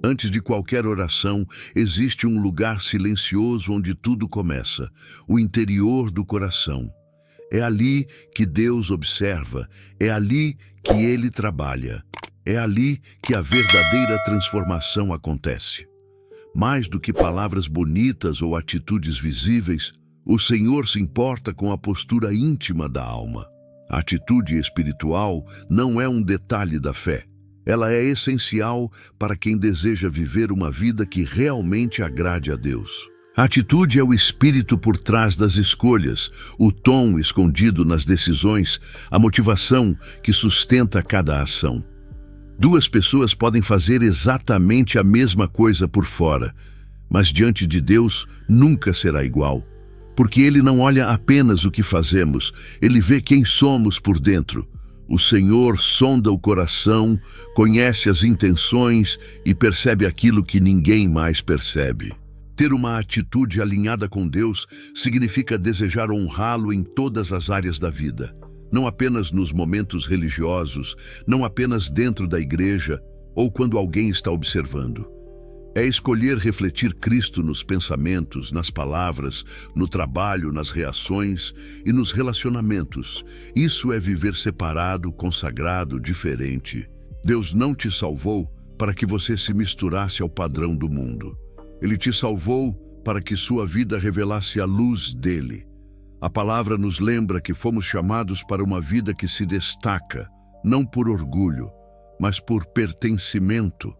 Antes de qualquer oração, existe um lugar silencioso onde tudo começa, o interior do coração. É ali que Deus observa, é ali que Ele trabalha, é ali que a verdadeira transformação acontece. Mais do que palavras bonitas ou atitudes visíveis, o Senhor se importa com a postura íntima da alma. A atitude espiritual não é um detalhe da fé. Ela é essencial para quem deseja viver uma vida que realmente agrade a Deus. A atitude é o espírito por trás das escolhas, o tom escondido nas decisões, a motivação que sustenta cada ação. Duas pessoas podem fazer exatamente a mesma coisa por fora, mas diante de Deus nunca será igual, porque Ele não olha apenas o que fazemos, Ele vê quem somos por dentro. O Senhor sonda o coração, conhece as intenções e percebe aquilo que ninguém mais percebe. Ter uma atitude alinhada com Deus significa desejar honrá-lo em todas as áreas da vida. Não apenas nos momentos religiosos, não apenas dentro da igreja ou quando alguém está observando. É escolher refletir Cristo nos pensamentos, nas palavras, no trabalho, nas reações e nos relacionamentos. Isso é viver separado, consagrado, diferente. Deus não te salvou para que você se misturasse ao padrão do mundo. Ele te salvou para que sua vida revelasse a luz dele. A palavra nos lembra que fomos chamados para uma vida que se destaca, não por orgulho, mas por pertencimento.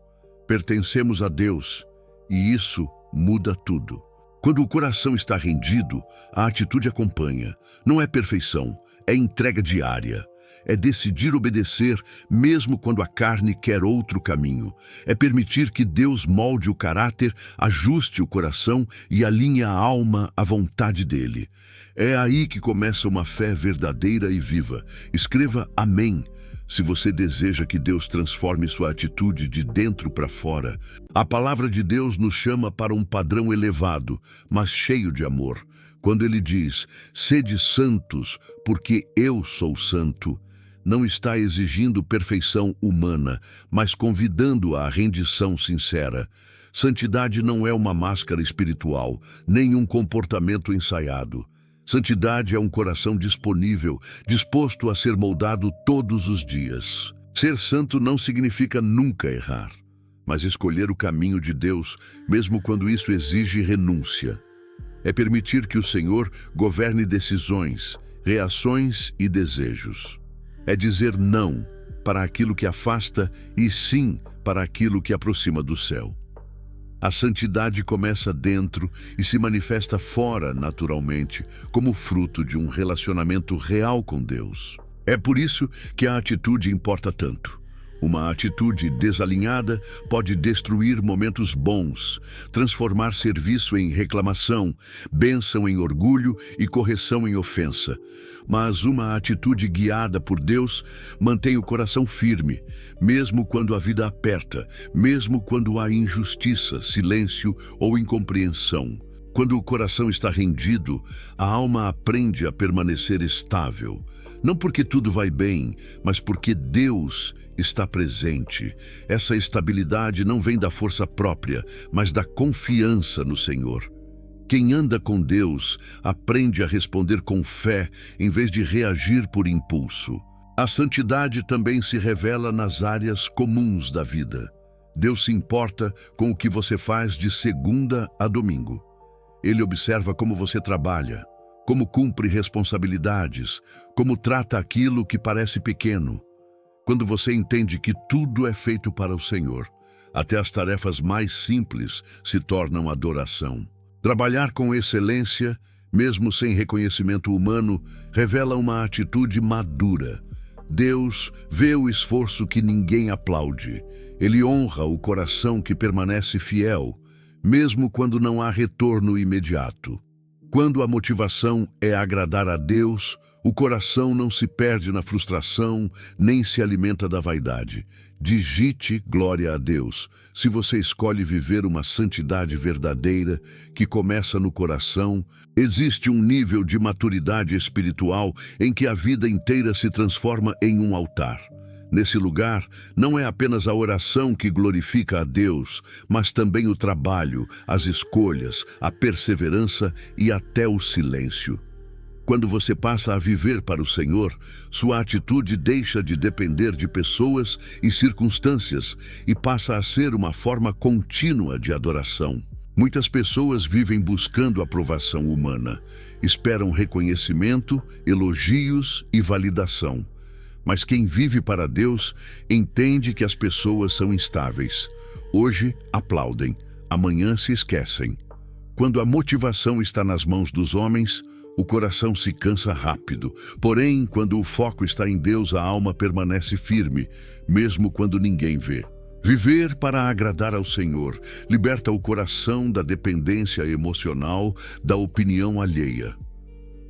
Pertencemos a Deus, e isso muda tudo. Quando o coração está rendido, a atitude acompanha. Não é perfeição, é entrega diária. É decidir obedecer mesmo quando a carne quer outro caminho. É permitir que Deus molde o caráter, ajuste o coração e alinhe a alma à vontade dele. É aí que começa uma fé verdadeira e viva. Escreva amém se você deseja que Deus transforme sua atitude de dentro para fora. A palavra de Deus nos chama para um padrão elevado, mas cheio de amor. Quando ele diz, sede santos, porque eu sou santo, não está exigindo perfeição humana, mas convidando à rendição sincera. Santidade não é uma máscara espiritual, nem um comportamento ensaiado. Santidade é um coração disponível, disposto a ser moldado todos os dias. Ser santo não significa nunca errar, mas escolher o caminho de Deus, mesmo quando isso exige renúncia. É permitir que o Senhor governe decisões, reações e desejos. É dizer não para aquilo que afasta e sim para aquilo que aproxima do céu. A santidade começa dentro e se manifesta fora naturalmente, como fruto de um relacionamento real com Deus. É por isso que a atitude importa tanto. Uma atitude desalinhada pode destruir momentos bons, transformar serviço em reclamação, bênção em orgulho e correção em ofensa. Mas uma atitude guiada por Deus mantém o coração firme, mesmo quando a vida aperta, mesmo quando há injustiça, silêncio ou incompreensão. Quando o coração está rendido, a alma aprende a permanecer estável. Não porque tudo vai bem, mas porque Deus está presente. Essa estabilidade não vem da força própria, mas da confiança no Senhor. Quem anda com Deus aprende a responder com fé em vez de reagir por impulso. A santidade também se revela nas áreas comuns da vida. Deus se importa com o que você faz de segunda a domingo. Ele observa como você trabalha, como cumpre responsabilidades, como trata aquilo que parece pequeno. Quando você entende que tudo é feito para o Senhor, até as tarefas mais simples se tornam adoração. Trabalhar com excelência, mesmo sem reconhecimento humano, revela uma atitude madura. Deus vê o esforço que ninguém aplaude. Ele honra o coração que permanece fiel, mesmo quando não há retorno imediato. Quando a motivação é agradar a Deus, o coração não se perde na frustração, nem se alimenta da vaidade. Digite glória a Deus, se você escolhe viver uma santidade verdadeira que começa no coração. Existe um nível de maturidade espiritual em que a vida inteira se transforma em um altar. Nesse lugar, não é apenas a oração que glorifica a Deus, mas também o trabalho, as escolhas, a perseverança e até o silêncio. Quando você passa a viver para o Senhor, sua atitude deixa de depender de pessoas e circunstâncias e passa a ser uma forma contínua de adoração. Muitas pessoas vivem buscando aprovação humana, esperam reconhecimento, elogios e validação. Mas quem vive para Deus entende que as pessoas são instáveis. Hoje aplaudem, amanhã se esquecem. Quando a motivação está nas mãos dos homens, o coração se cansa rápido. Porém, quando o foco está em Deus, a alma permanece firme, mesmo quando ninguém vê. Viver para agradar ao Senhor liberta o coração da dependência emocional, da opinião alheia.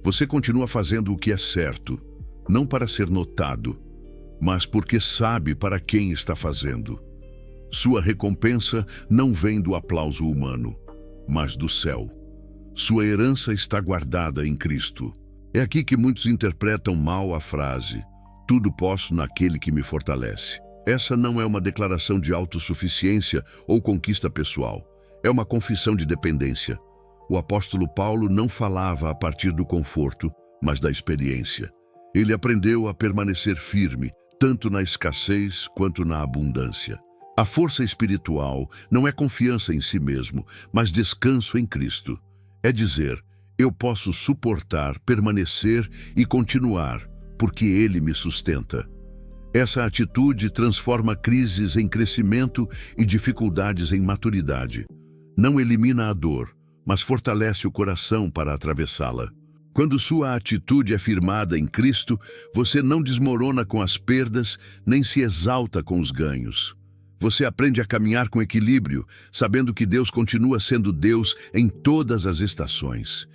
Você continua fazendo o que é certo, não para ser notado, mas porque sabe para quem está fazendo. Sua recompensa não vem do aplauso humano, mas do céu. Sua herança está guardada em Cristo. É aqui que muitos interpretam mal a frase: tudo posso naquele que me fortalece. Essa não é uma declaração de autossuficiência ou conquista pessoal. É uma confissão de dependência. O apóstolo Paulo não falava a partir do conforto, mas da experiência. Ele aprendeu a permanecer firme, tanto na escassez quanto na abundância. A força espiritual não é confiança em si mesmo, mas descanso em Cristo. É dizer, eu posso suportar, permanecer e continuar, porque Ele me sustenta. Essa atitude transforma crises em crescimento e dificuldades em maturidade. Não elimina a dor, mas fortalece o coração para atravessá-la. Quando sua atitude é firmada em Cristo, você não desmorona com as perdas, nem se exalta com os ganhos. Você aprende a caminhar com equilíbrio, sabendo que Deus continua sendo Deus em todas as estações.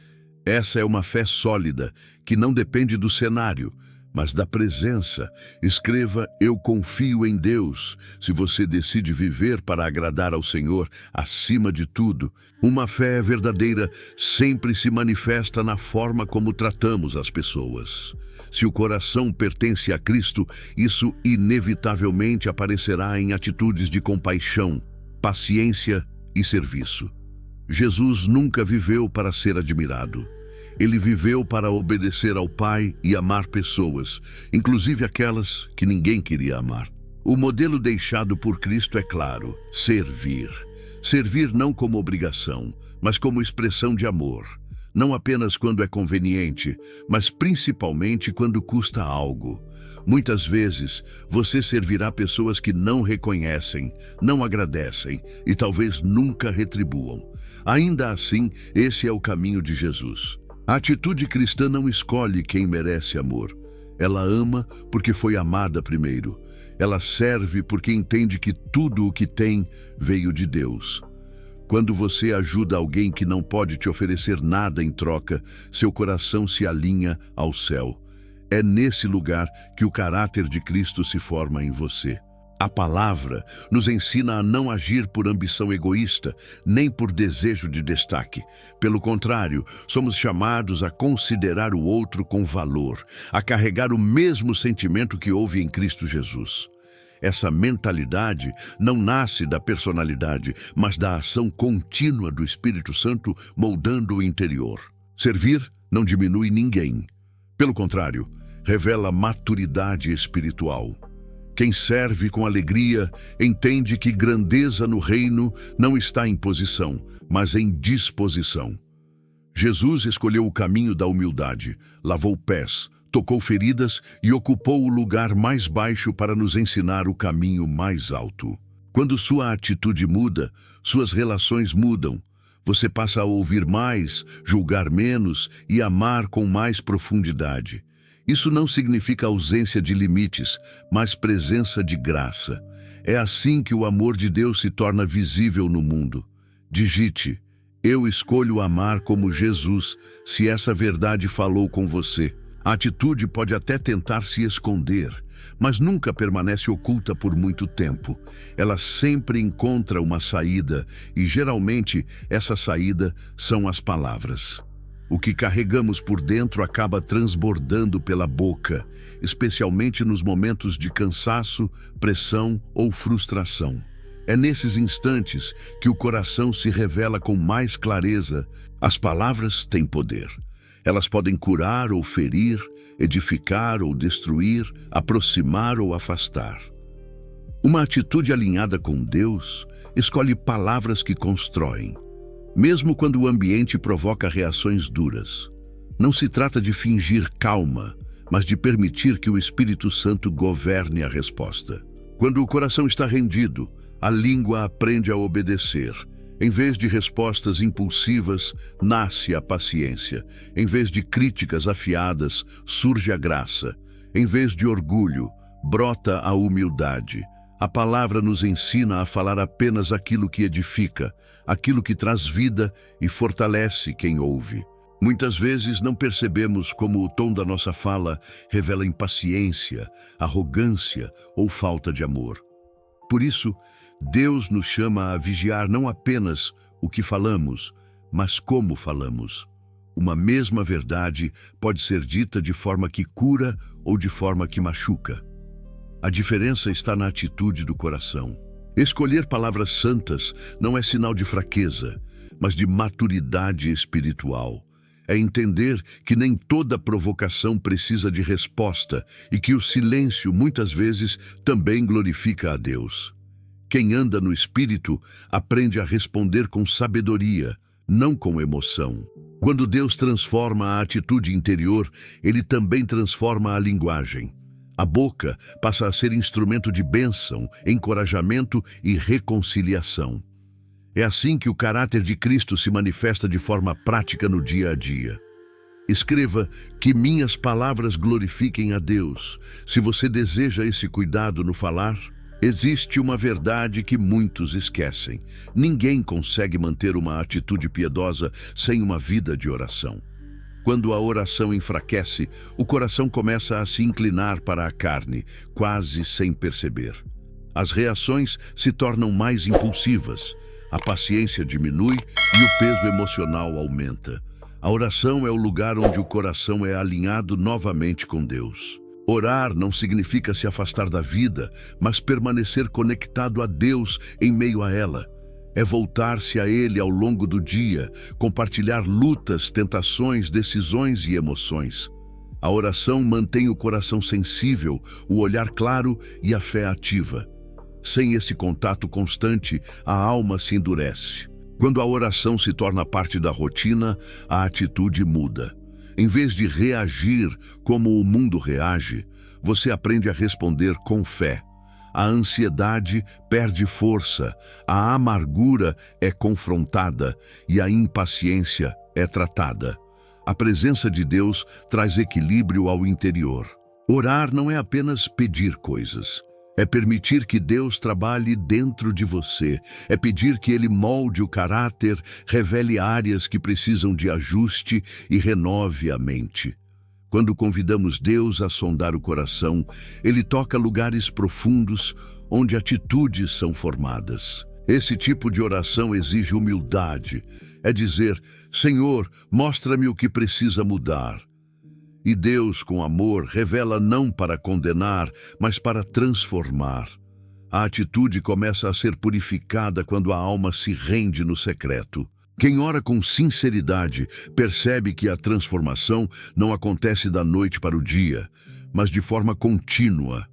Essa é uma fé sólida, que não depende do cenário, mas da presença. Escreva, eu confio em Deus, se você decide viver para agradar ao Senhor acima de tudo. Uma fé verdadeira sempre se manifesta na forma como tratamos as pessoas. Se o coração pertence a Cristo, isso inevitavelmente aparecerá em atitudes de compaixão, paciência e serviço. Jesus nunca viveu para ser admirado. Ele viveu para obedecer ao Pai e amar pessoas, inclusive aquelas que ninguém queria amar. O modelo deixado por Cristo é claro: servir. Servir não como obrigação, mas como expressão de amor. Não apenas quando é conveniente, mas principalmente quando custa algo. Muitas vezes, você servirá pessoas que não reconhecem, não agradecem e talvez nunca retribuam. Ainda assim, esse é o caminho de Jesus. A atitude cristã não escolhe quem merece amor. Ela ama porque foi amada primeiro. Ela serve porque entende que tudo o que tem veio de Deus. Quando você ajuda alguém que não pode te oferecer nada em troca, seu coração se alinha ao céu. É nesse lugar que o caráter de Cristo se forma em você. A palavra nos ensina a não agir por ambição egoísta, nem por desejo de destaque. Pelo contrário, somos chamados a considerar o outro com valor, a carregar o mesmo sentimento que houve em Cristo Jesus. Essa mentalidade não nasce da personalidade, mas da ação contínua do Espírito Santo moldando o interior. Servir não diminui ninguém. Pelo contrário, revela maturidade espiritual. Quem serve com alegria entende que grandeza no reino não está em posição, mas em disposição. Jesus escolheu o caminho da humildade, lavou pés, tocou feridas e ocupou o lugar mais baixo para nos ensinar o caminho mais alto. Quando sua atitude muda, suas relações mudam. Você passa a ouvir mais, julgar menos e amar com mais profundidade. Isso não significa ausência de limites, mas presença de graça. É assim que o amor de Deus se torna visível no mundo. Digite, eu escolho amar como Jesus, se essa verdade falou com você. A atitude pode até tentar se esconder, mas nunca permanece oculta por muito tempo. Ela sempre encontra uma saída, e geralmente essa saída são as palavras. O que carregamos por dentro acaba transbordando pela boca, especialmente nos momentos de cansaço, pressão ou frustração. É nesses instantes que o coração se revela com mais clareza. As palavras têm poder. Elas podem curar ou ferir, edificar ou destruir, aproximar ou afastar. Uma atitude alinhada com Deus escolhe palavras que constroem, mesmo quando o ambiente provoca reações duras. Não se trata de fingir calma, mas de permitir que o Espírito Santo governe a resposta. Quando o coração está rendido, a língua aprende a obedecer. Em vez de respostas impulsivas, nasce a paciência. Em vez de críticas afiadas, surge a graça. Em vez de orgulho, brota a humildade. A palavra nos ensina a falar apenas aquilo que edifica, aquilo que traz vida e fortalece quem ouve. Muitas vezes não percebemos como o tom da nossa fala revela impaciência, arrogância ou falta de amor. Por isso, Deus nos chama a vigiar não apenas o que falamos, mas como falamos. Uma mesma verdade pode ser dita de forma que cura ou de forma que machuca. A diferença está na atitude do coração. Escolher palavras santas não é sinal de fraqueza, mas de maturidade espiritual. É entender que nem toda provocação precisa de resposta e que o silêncio muitas vezes também glorifica a Deus. Quem anda no Espírito aprende a responder com sabedoria, não com emoção. Quando Deus transforma a atitude interior, Ele também transforma a linguagem. A boca passa a ser instrumento de bênção, encorajamento e reconciliação. É assim que o caráter de Cristo se manifesta de forma prática no dia a dia. Escreva que minhas palavras glorifiquem a Deus. Se você deseja esse cuidado no falar, existe uma verdade que muitos esquecem. Ninguém consegue manter uma atitude piedosa sem uma vida de oração. Quando a oração enfraquece, o coração começa a se inclinar para a carne, quase sem perceber. As reações se tornam mais impulsivas, a paciência diminui e o peso emocional aumenta. A oração é o lugar onde o coração é alinhado novamente com Deus. Orar não significa se afastar da vida, mas permanecer conectado a Deus em meio a ela. É voltar-se a Ele ao longo do dia, compartilhar lutas, tentações, decisões e emoções. A oração mantém o coração sensível, o olhar claro e a fé ativa. Sem esse contato constante, a alma se endurece. Quando a oração se torna parte da rotina, a atitude muda. Em vez de reagir como o mundo reage, você aprende a responder com fé. A ansiedade perde força, a amargura é confrontada e a impaciência é tratada. A presença de Deus traz equilíbrio ao interior. Orar não é apenas pedir coisas. É permitir que Deus trabalhe dentro de você. É pedir que Ele molde o caráter, revele áreas que precisam de ajuste e renove a mente. Quando convidamos Deus a sondar o coração, Ele toca lugares profundos onde atitudes são formadas. Esse tipo de oração exige humildade. É dizer, Senhor, mostra-me o que precisa mudar. E Deus, com amor, revela não para condenar, mas para transformar. A atitude começa a ser purificada quando a alma se rende no secreto. Quem ora com sinceridade percebe que a transformação não acontece da noite para o dia, mas de forma contínua.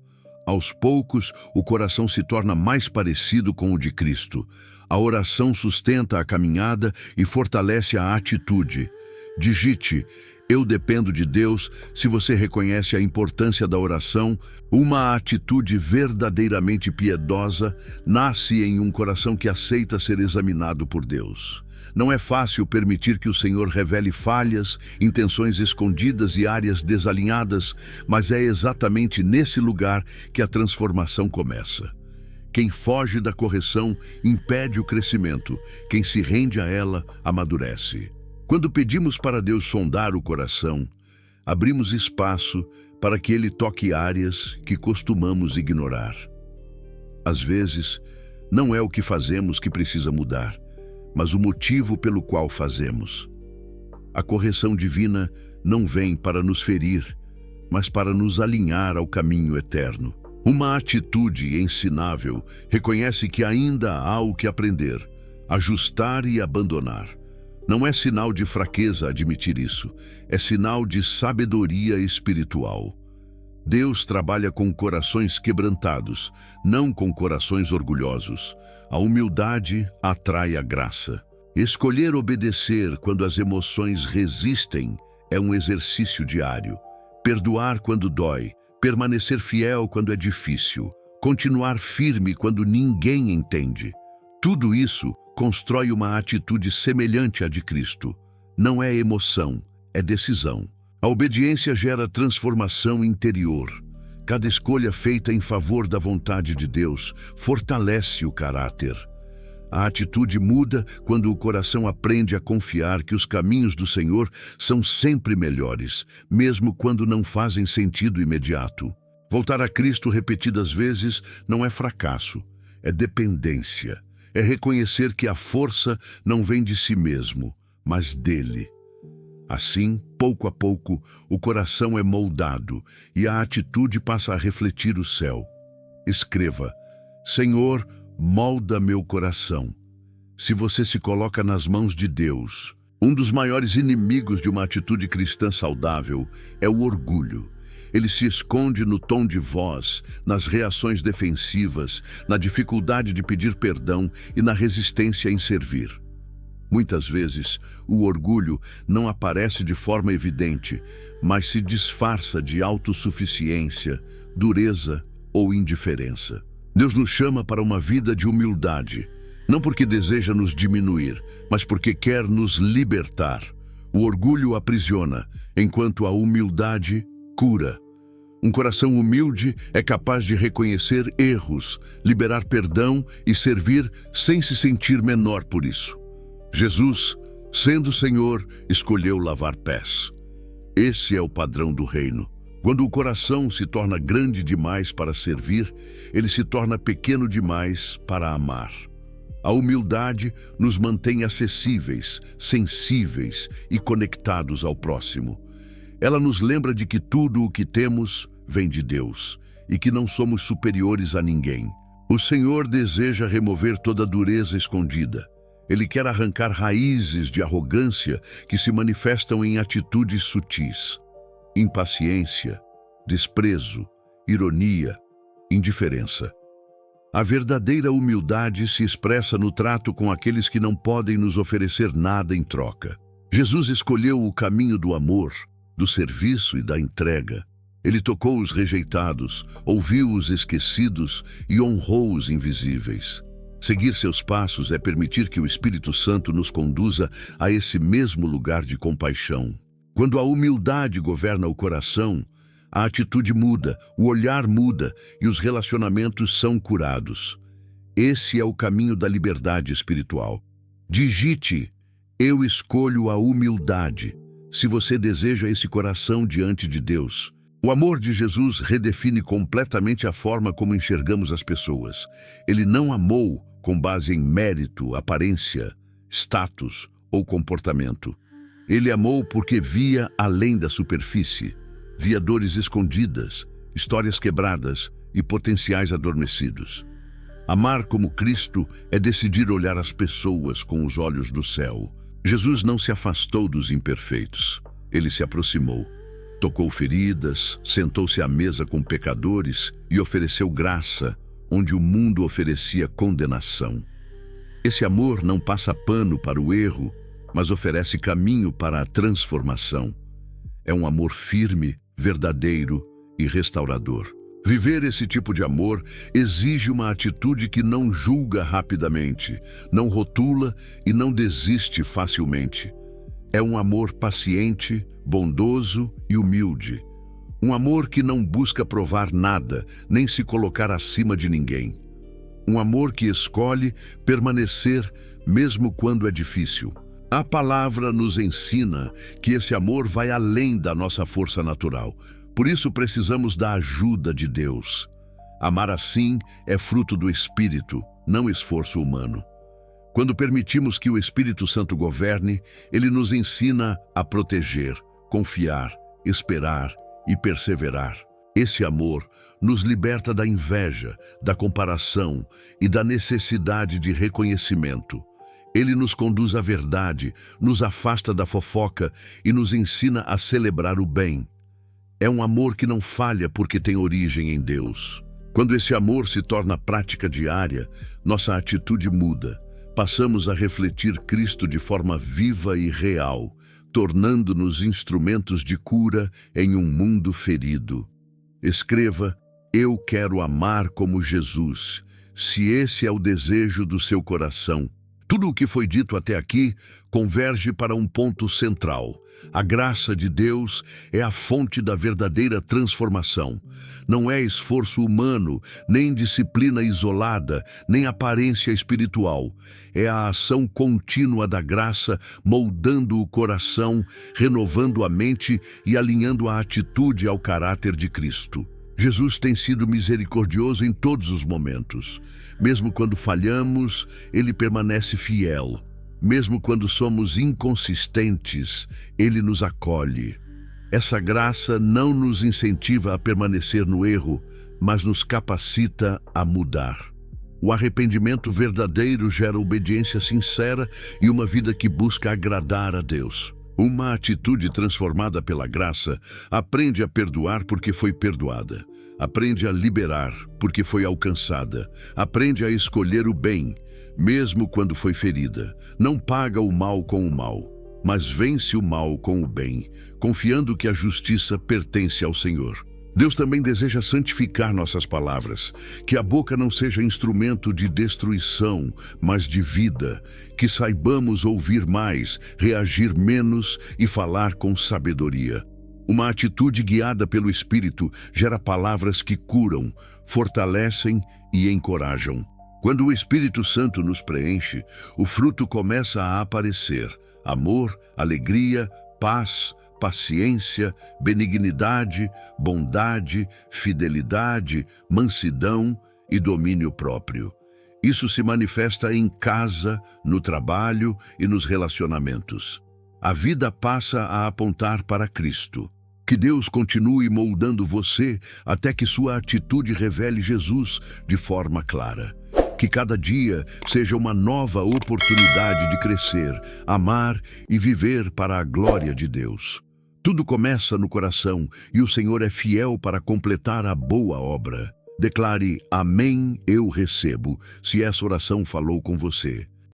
Aos poucos, o coração se torna mais parecido com o de Cristo. A oração sustenta a caminhada e fortalece a atitude. Digite, eu dependo de Deus. Se você reconhece a importância da oração, uma atitude verdadeiramente piedosa nasce em um coração que aceita ser examinado por Deus. Não é fácil permitir que o Senhor revele falhas, intenções escondidas e áreas desalinhadas, mas é exatamente nesse lugar que a transformação começa. Quem foge da correção impede o crescimento, quem se rende a ela amadurece. Quando pedimos para Deus sondar o coração, abrimos espaço para que Ele toque áreas que costumamos ignorar. Às vezes, não é o que fazemos que precisa mudar, mas o motivo pelo qual fazemos. A correção divina não vem para nos ferir, mas para nos alinhar ao caminho eterno. Uma atitude ensinável reconhece que ainda há o que aprender, ajustar e abandonar. Não é sinal de fraqueza admitir isso, é sinal de sabedoria espiritual. Deus trabalha com corações quebrantados, não com corações orgulhosos. A humildade atrai a graça. Escolher obedecer quando as emoções resistem é um exercício diário. Perdoar quando dói, permanecer fiel quando é difícil, continuar firme quando ninguém entende. Tudo isso constrói uma atitude semelhante à de Cristo. Não é emoção, é decisão. A obediência gera transformação interior. Cada escolha feita em favor da vontade de Deus fortalece o caráter. A atitude muda quando o coração aprende a confiar que os caminhos do Senhor são sempre melhores, mesmo quando não fazem sentido imediato. Voltar a Cristo repetidas vezes não é fracasso, é dependência. É reconhecer que a força não vem de si mesmo, mas dele. Assim, pouco a pouco, o coração é moldado e a atitude passa a refletir o céu. Escreva: Senhor, molda meu coração. Se você se coloca nas mãos de Deus, um dos maiores inimigos de uma atitude cristã saudável é o orgulho. Ele se esconde no tom de voz, nas reações defensivas, na dificuldade de pedir perdão e na resistência em servir. Muitas vezes, o orgulho não aparece de forma evidente, mas se disfarça de autossuficiência, dureza ou indiferença. Deus nos chama para uma vida de humildade, não porque deseja nos diminuir, mas porque quer nos libertar. O orgulho aprisiona, enquanto a humildade cura. Um coração humilde é capaz de reconhecer erros, liberar perdão e servir sem se sentir menor por isso. Jesus, sendo Senhor, escolheu lavar pés. Esse é o padrão do reino. Quando o coração se torna grande demais para servir, ele se torna pequeno demais para amar. A humildade nos mantém acessíveis, sensíveis e conectados ao próximo. Ela nos lembra de que tudo o que temos vem de Deus e que não somos superiores a ninguém. O Senhor deseja remover toda a dureza escondida. Ele quer arrancar raízes de arrogância que se manifestam em atitudes sutis. Impaciência, desprezo, ironia, indiferença. A verdadeira humildade se expressa no trato com aqueles que não podem nos oferecer nada em troca. Jesus escolheu o caminho do amor, do serviço e da entrega. Ele tocou os rejeitados, ouviu os esquecidos e honrou os invisíveis. Seguir seus passos é permitir que o Espírito Santo nos conduza a esse mesmo lugar de compaixão. Quando a humildade governa o coração, a atitude muda, o olhar muda e os relacionamentos são curados. Esse é o caminho da liberdade espiritual. Digite: eu escolho a humildade, se você deseja esse coração diante de Deus. O amor de Jesus redefine completamente a forma como enxergamos as pessoas. Ele não amou com base em mérito, aparência, status ou comportamento. Ele amou porque via além da superfície, via dores escondidas, histórias quebradas e potenciais adormecidos. Amar como Cristo é decidir olhar as pessoas com os olhos do céu. Jesus não se afastou dos imperfeitos, ele se aproximou. Tocou feridas, sentou-se à mesa com pecadores e ofereceu graça, onde o mundo oferecia condenação. Esse amor não passa pano para o erro, mas oferece caminho para a transformação. É um amor firme, verdadeiro e restaurador. Viver esse tipo de amor exige uma atitude que não julga rapidamente, não rotula e não desiste facilmente. É um amor paciente, bondoso e humilde. Um amor que não busca provar nada, nem se colocar acima de ninguém. Um amor que escolhe permanecer mesmo quando é difícil. A palavra nos ensina que esse amor vai além da nossa força natural. Por isso precisamos da ajuda de Deus. Amar assim é fruto do Espírito, não esforço humano. Quando permitimos que o Espírito Santo governe, ele nos ensina a proteger, confiar, esperar e perseverar. Esse amor nos liberta da inveja, da comparação e da necessidade de reconhecimento. Ele nos conduz à verdade, nos afasta da fofoca e nos ensina a celebrar o bem. É um amor que não falha porque tem origem em Deus. Quando esse amor se torna prática diária, nossa atitude muda. Passamos a refletir Cristo de forma viva e real, tornando-nos instrumentos de cura em um mundo ferido. Escreva: eu quero amar como Jesus, se esse é o desejo do seu coração. Tudo o que foi dito até aqui converge para um ponto central. A graça de Deus é a fonte da verdadeira transformação. Não é esforço humano, nem disciplina isolada, nem aparência espiritual. É a ação contínua da graça, moldando o coração, renovando a mente e alinhando a atitude ao caráter de Cristo. Jesus tem sido misericordioso em todos os momentos. Mesmo quando falhamos, ele permanece fiel. Mesmo quando somos inconsistentes, ele nos acolhe. Essa graça não nos incentiva a permanecer no erro, mas nos capacita a mudar. O arrependimento verdadeiro gera obediência sincera e uma vida que busca agradar a Deus. Uma atitude transformada pela graça aprende a perdoar porque foi perdoada. Aprende a liberar porque foi alcançada. Aprende a escolher o bem, mesmo quando foi ferida. Não paga o mal com o mal, mas vence o mal com o bem, confiando que a justiça pertence ao Senhor. Deus também deseja santificar nossas palavras, que a boca não seja instrumento de destruição, mas de vida, que saibamos ouvir mais, reagir menos e falar com sabedoria. Uma atitude guiada pelo Espírito gera palavras que curam, fortalecem e encorajam. Quando o Espírito Santo nos preenche, o fruto começa a aparecer: amor, alegria, paz, paciência, benignidade, bondade, fidelidade, mansidão e domínio próprio. Isso se manifesta em casa, no trabalho e nos relacionamentos. A vida passa a apontar para Cristo. Que Deus continue moldando você até que sua atitude revele Jesus de forma clara. Que cada dia seja uma nova oportunidade de crescer, amar e viver para a glória de Deus. Tudo começa no coração e o Senhor é fiel para completar a boa obra. Declare: amém, eu recebo, se essa oração falou com você.